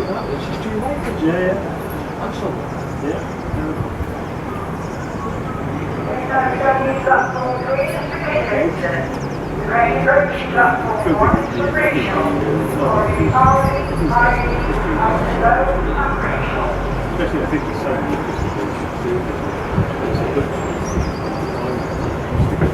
that, which is too late. Yeah, yeah. That's all. Yeah. Especially, I think the same because it's a good stick of